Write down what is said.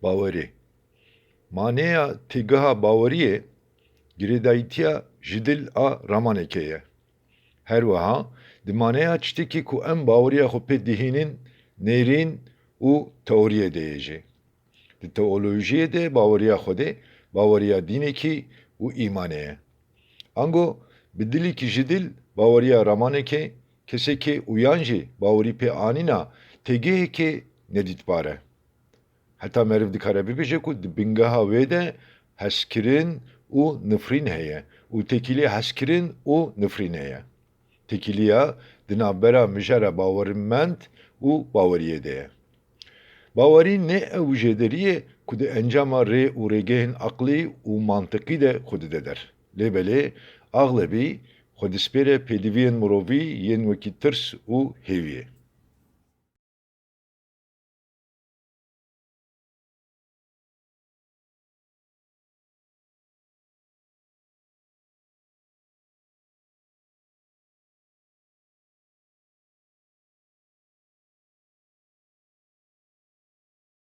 باوری. مانیا تیگها باوریه گریدایتیا جدل آ رمانکیه. هر وها دمانیا چتکی کو ام باوریا خو پدیهینین نرین او teoriye deyece. De teolojiye de باوریا خوده باوریا دینه کی او ایمانه. Ango بدلی کی جدل باوریا رمانه که کسی که uyanji باوری pe anina tege ki nedit bare. Hatta meriv dikare bibece ku bingaha vede haskirin u nifrin heye. U tekili haskirin u nifrin heye. Tekiliya dinabera mijara baverimment u baveriye deye. Baveri ne evjederiye kude encama re u regehin akli u mantıki de kude der. Lebele ağlebi Xwedispêre pêdiviyen mirovî yên wekî tirs û hêviyê.